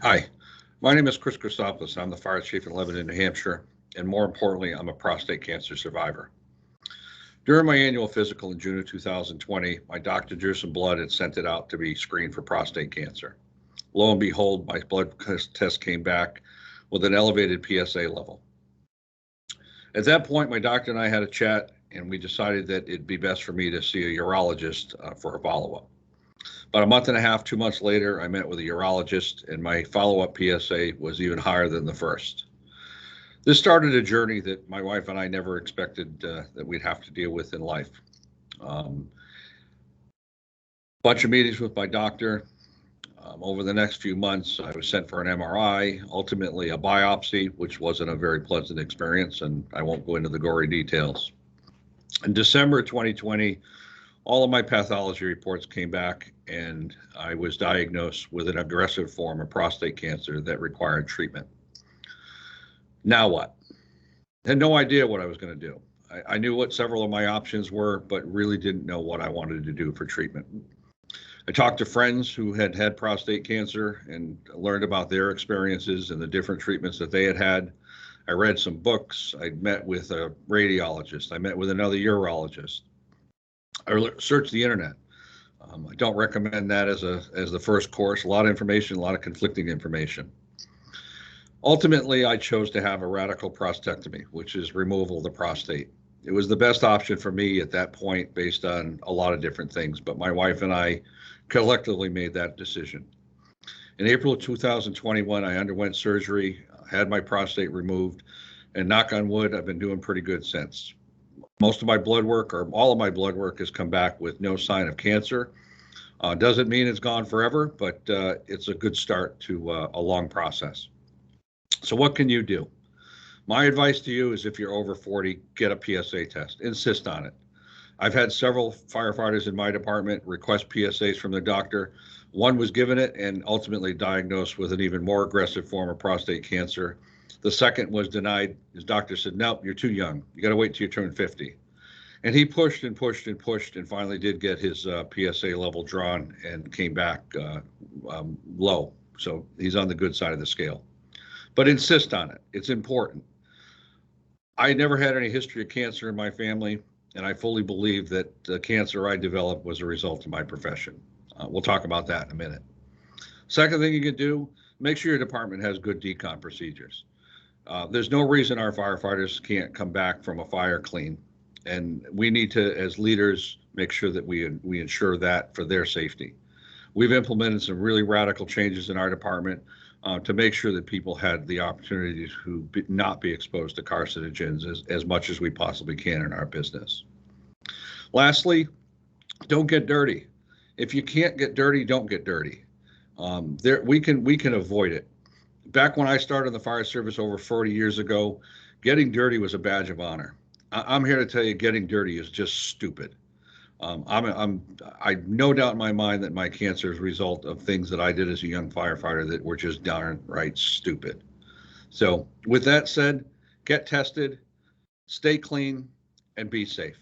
Hi, my name is Chris Christopoulos. I'm the fire chief in Lebanon, New Hampshire, and more importantly, I'm a prostate cancer survivor. During my annual physical in June of 2020, my doctor drew some blood and sent it out to be screened for prostate cancer. Lo and behold, my blood test came back with an elevated PSA level. At that point, my doctor and I had a chat, and we decided that it'd be best for me to see a urologist for a follow-up. About a month and a half, 2 months later, I met with a urologist, and my follow-up PSA was even higher than the first. This started a journey that my wife and I never expected that we'd have to deal with in life. Bunch of meetings with my doctor. Over the next few months, I was sent for an MRI, ultimately a biopsy, which wasn't a very pleasant experience, and I won't go into the gory details. In December 2020, all of my pathology reports came back, and I was diagnosed with an aggressive form of prostate cancer that required treatment. Now what? I had no idea what I was going to do. I knew what several of my options were, but really didn't know what I wanted to do for treatment. I talked to friends who had had prostate cancer and learned about their experiences and the different treatments that they had had. I read some books. I met with a radiologist. I met with another urologist. I searched the internet. I don't recommend that as the first course. A lot of information, a lot of conflicting information. Ultimately, I chose to have a radical prostatectomy, which is removal of the prostate. It was the best option for me at that point based on a lot of different things, but my wife and I collectively made that decision. In April of 2021, I underwent surgery, had my prostate removed, and knock on wood, I've been doing pretty good since. Most of my blood work, or all of my blood work, has come back with no sign of cancer. Doesn't mean it's gone forever, but it's a good start to a long process. So what can you do? My advice to you is if you're over 40, get a PSA test. Insist on it. I've had several firefighters in my department request PSAs from their doctor. One was given it and ultimately diagnosed with an even more aggressive form of prostate cancer. The second was denied. His doctor said, nope, you're too young. You got to wait till you turn 50. And he pushed and pushed and pushed and finally did get his PSA level drawn and came back low. So he's on the good side of the scale. But insist on it. It's important. I never had any history of cancer in my family, and I fully believe that the cancer I developed was a result of my profession. We'll talk about that in a minute. Second thing you can do, make sure your department has good decon procedures. There's no reason our firefighters can't come back from a fire clean, and we need to, as leaders, make sure that we ensure that for their safety. We've implemented some really radical changes in our department to make sure that people had the opportunity to not be exposed to carcinogens as much as we possibly can in our business. Lastly, don't get dirty. If you can't get dirty, don't get dirty. We can avoid it. Back when I started in the fire service over 40 years ago, getting dirty was a badge of honor. I'm here to tell you, getting dirty is just stupid. I no doubt in my mind that my cancer is a result of things that I did as a young firefighter that were just darn right stupid. So with that said, get tested, stay clean, and be safe.